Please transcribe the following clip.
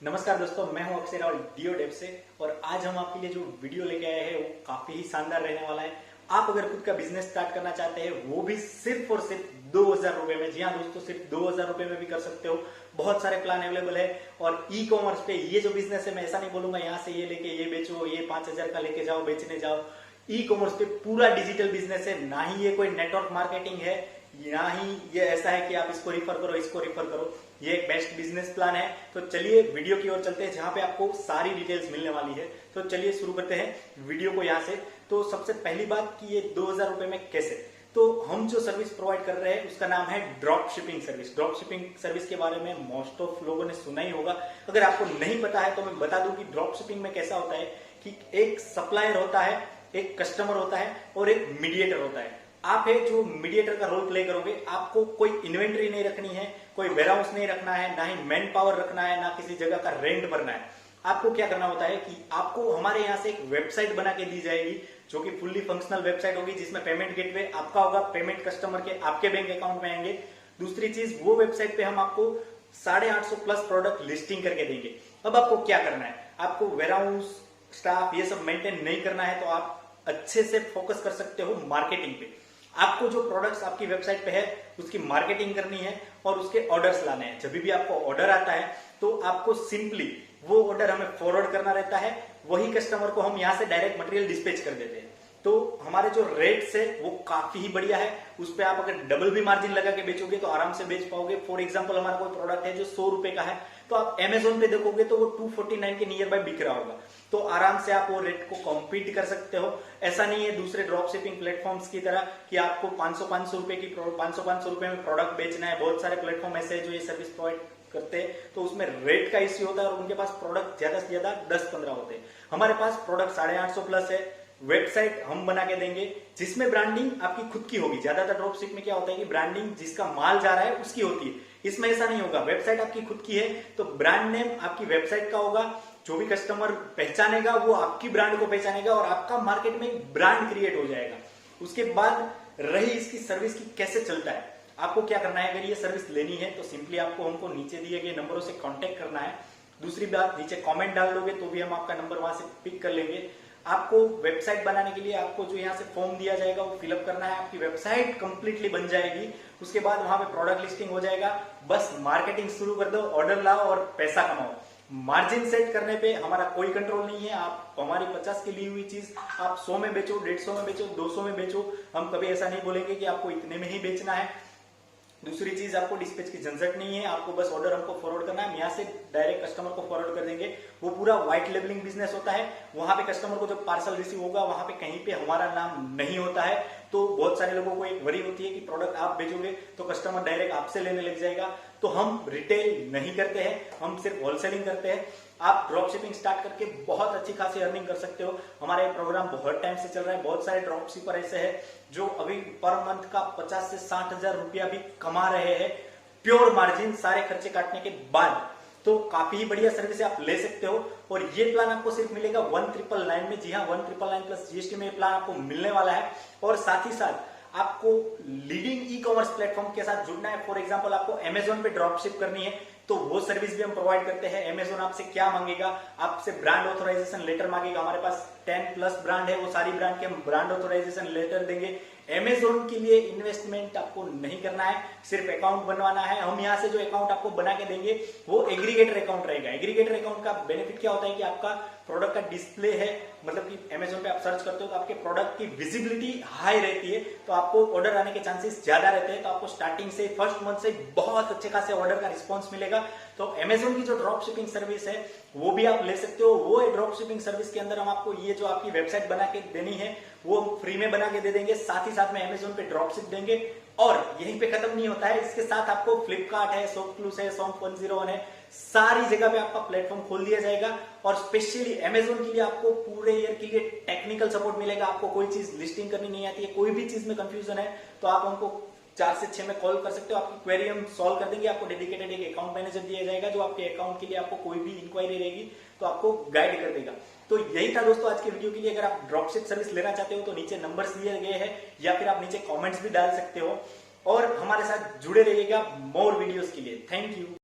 नमस्कार दोस्तों, मैं हूं अक्षर और DeoDap से। और आज हम आपके लिए जो वीडियो लेके आए हैं वो काफी ही शानदार रहने वाला है। आप अगर खुद का बिजनेस स्टार्ट करना चाहते हैं वो भी सिर्फ और सिर्फ 2000 रुपए में, जी हाँ दोस्तों, सिर्फ 2000 रुपए में भी कर सकते हो। बहुत सारे प्लान अवेलेबल है। और ई कॉमर्स पे ये जो बिजनेस है, मैं ऐसा नहीं बोलूंगा यहाँ से ये लेके ये बेचो, ये 5000 का लेके जाओ बेचने जाओ। ई कॉमर्स पे पूरा डिजिटल बिजनेस है, ना ही ये कोई नेटवर्क मार्केटिंग है, ना ही ये ऐसा है कि आप इसको रिफर करो इसको रिफर करो। ये एक बेस्ट बिजनेस प्लान है। तो चलिए वीडियो की ओर चलते हैं जहां पे आपको सारी डिटेल्स मिलने वाली है। तो चलिए शुरू करते हैं वीडियो को यहाँ से। तो सबसे पहली बात कि ये 2000 रुपए में कैसे, तो हम जो सर्विस प्रोवाइड कर रहे हैं उसका नाम है drop shipping service. Drop shipping service के बारे में मोस्ट ऑफ लोगों ने सुना ही होगा। अगर आपको नहीं पता है तो मैं बता दूं कि ड्रॉप शिपिंग में कैसा होता है कि एक सप्लायर होता है, एक कस्टमर होता है और एक मीडिएटर होता है। आप है जो मीडिएटर का रोल प्ले करोगे। आपको कोई इन्वेंट्री नहीं रखनी है, कोई वेयरहाउस नहीं रखना है, ना ही मैन पावर रखना है, ना किसी जगह का रेंट भरना है। आपको क्या करना होता है कि आपको हमारे यहाँ से एक वेबसाइट बना के दी जाएगी जो कि फुल्ली फंक्शनल वेबसाइट होगी, जिसमें पेमेंट गेटवे आपका होगा, पेमेंट कस्टमर के आपके बैंक अकाउंट में आएंगे। दूसरी चीज, वो वेबसाइट पे हम आपको 850 प्लस प्रोडक्ट लिस्टिंग करके देंगे। अब आपको क्या करना है, आपको वेयरहाउस स्टाफ ये सब मेंटेन नहीं करना है, तो आप अच्छे से फोकस कर सकते हो मार्केटिंग पे। आपको जो प्रोडक्ट्स आपकी वेबसाइट पे है उसकी मार्केटिंग करनी है और उसके ऑर्डर्स लाने हैं। जब भी आपको ऑर्डर आता है तो आपको सिंपली वो ऑर्डर हमें फॉरवर्ड करना रहता है। वही कस्टमर को हम यहाँ से डायरेक्ट मटेरियल डिस्पैच कर देते हैं। तो हमारे जो रेट्स है वो काफी ही बढ़िया है। उस पर आप अगर डबल भी मार्जिन लगा के बेचोगे तो आराम से बेच पाओगे। फॉर एग्जाम्पल, हमारा कोई प्रोडक्ट है जो 100 रुपए का है, तो आप अमेजोन पे देखोगे तो वो 249 के नियर बाय बिक रहा होगा। तो आराम से आप वो रेट को कॉम्पीट कर सकते हो। ऐसा नहीं है दूसरे ड्रॉप शिपिंग प्लेटफॉर्म्स की तरह कि आपको 500 रुपए की 500 रुपए में प्रोडक्ट बेचना है। बहुत सारे प्लेटफॉर्म ऐसे है जो ये सर्विस प्रोवाइड करते हैं, तो उसमें रेट का इश्यू होता है और उनके पास प्रोडक्ट ज्यादा से ज्यादा 10-15 होते हैं। हमारे पास प्रोडक्ट 850 प्लस है। वेबसाइट हम बना के देंगे जिसमें ब्रांडिंग आपकी खुद की होगी। ज्यादातर ड्रॉपशिप में क्या होता है कि ब्रांडिंग जिसका माल जा रहा है उसकी होती है, इसमें ऐसा नहीं होगा। वेबसाइट आपकी खुद की है तो ब्रांड नेम आपकी वेबसाइट का होगा। जो भी कस्टमर पहचानेगा वो आपकी ब्रांड को पहचानेगा और आपका मार्केट में एक ब्रांड क्रिएट हो जाएगा। उसके बाद रही इसकी सर्विस की कैसे चलता है, आपको क्या करना है। अगर ये सर्विस लेनी है तो सिंपली आपको हमको नीचे दिए गए नंबरों से कांटेक्ट करना है। दूसरी बात, नीचे कमेंट डाल दोगे तो भी हम आपका नंबर वहां से पिक कर लेंगे। आपको वेबसाइट बनाने के लिए आपको जो यहाँ से फॉर्म दिया जाएगा वो फिलअप करना है। आपकी वेबसाइट कंप्लीटली बन जाएगी। उसके बाद वहां पे प्रोडक्ट लिस्टिंग हो जाएगा। बस मार्केटिंग शुरू कर दो, ऑर्डर लाओ और पैसा कमाओ। मार्जिन सेट करने पे हमारा कोई कंट्रोल नहीं है। आप हमारी 50 की ली हुई चीज आप 100 में बेचो, 150 में बेचो, 200 में बेचो, हम कभी ऐसा नहीं बोलेंगे कि आपको इतने में ही बेचना है। दूसरी चीज, आपको डिस्पैच की झंझट नहीं है। आपको बस ऑर्डर हमको फॉरवर्ड करना है, हम यहाँ से डायरेक्ट कस्टमर को फॉरवर्ड कर देंगे। वो पूरा व्हाइट लेबलिंग बिजनेस होता है। वहां पे कस्टमर को जब पार्सल रिसीव होगा वहां पे कहीं पे हमारा नाम नहीं होता है। तो बहुत सारे लोगों को एक वरी होती है कि प्रोडक्ट आप भेजोगे तो कस्टमर डायरेक्ट आपसे लेने लग जाएगा। तो हम रिटेल नहीं करते हैं, हम सिर्फ होलसेलिंग करते हैं। आप ड्रॉप शिपिंग स्टार्ट करके बहुत अच्छी खासी अर्निंग कर सकते हो। हमारा ये प्रोग्राम बहुत टाइम से चल रहा है। बहुत सारे ड्रॉप शिपर ऐसे हैं जो अभी पर मंथ का 50 से 60 हजार रुपया भी कमा रहे हैं, प्योर मार्जिन सारे खर्चे काटने के बाद। तो काफी बढ़िया सर्विस आप ले सकते हो। और ये प्लान आपको सिर्फ मिलेगा 1999 में। जी हाँ, 1999 प्लस जीएसटी में ये प्लान आपको मिलने वाला है। और साथ ही साथ आपको लीडिंग ई कॉमर्स प्लेटफॉर्म के साथ जुड़ना है। फॉर एग्जांपल, आपको अमेजोन पे ड्रॉप शिप करनी है तो वो सर्विस भी हम प्रोवाइड करते हैं। अमेजोन आपसे क्या मांगेगा, आपसे ब्रांड ऑथराइजेशन लेटर मांगेगा। हमारे पास 10 प्लस ब्रांड है, वो सारी ब्रांड के हम ब्रांड ऑथराइजेशन लेटर देंगे। अमेजोन के लिए इन्वेस्टमेंट आपको नहीं करना है, सिर्फ अकाउंट बनवाना है। हम यहाँ से जो अकाउंट आपको बना के देंगे वो एग्रीगेटर अकाउंट रहेगा। एग्रीगेटर अकाउंट का बेनिफिट क्या होता है कि आपका प्रोडक्ट का डिस्प्ले है, मतलब कि अमेजोन पे आप सर्च करते हो तो आपके प्रोडक्ट की विजिबिलिटी हाई रहती है, तो आपको ऑर्डर आने के चांसेस ज्यादा रहते हैं। तो आपको स्टार्टिंग से फर्स्ट मंथ से बहुत अच्छे खासे ऑर्डर का रिस्पॉन्स मिलेगा। तो अमेजोन की जो ड्रॉप शिपिंग सर्विस है वो भी आप ले सकते हो। वो ड्रॉप शिपिंग सर्विस के अंदर हम आपको ये जो आपकी वेबसाइट बना के देनी है वो फ्री में बना के दे देंगे। साथ ही साथ में अमेजोन पे ड्रॉप शिप देंगे। और यहीं पे खत्म नहीं होता है, इसके साथ आपको फ्लिपकार्ट है, शॉपक्लूज है, शॉप 101 है, सारी जगह पे आपका प्लेटफॉर्म खोल दिया जाएगा। और स्पेशली अमेजोन के लिए आपको पूरे ईयर के लिए टेक्निकल सपोर्ट मिलेगा। आपको कोई चीज लिस्टिंग करनी नहीं आती है, कोई भी चीज में कंफ्यूजन है तो आप हमको 4 से 6 में कॉल कर सकते हो। आपकी क्वेरी हम सॉल्व कर देंगे। आपको डेडिकेटेड एक अकाउंट मैनेजर दिया जाएगा जो आपके अकाउंट के लिए आपको कोई भी इंक्वायरी रहेगी तो आपको गाइड कर देगा। तो यही था दोस्तों आज के वीडियो के लिए। अगर आप ड्रॉपशिप सर्विस लेना चाहते हो तो नीचे नंबर्स दिए गए हैं या फिर आप नीचे कमेंट्स भी डाल सकते हो। और हमारे साथ जुड़े रहिएगा मोर वीडियोस के लिए। Thank you.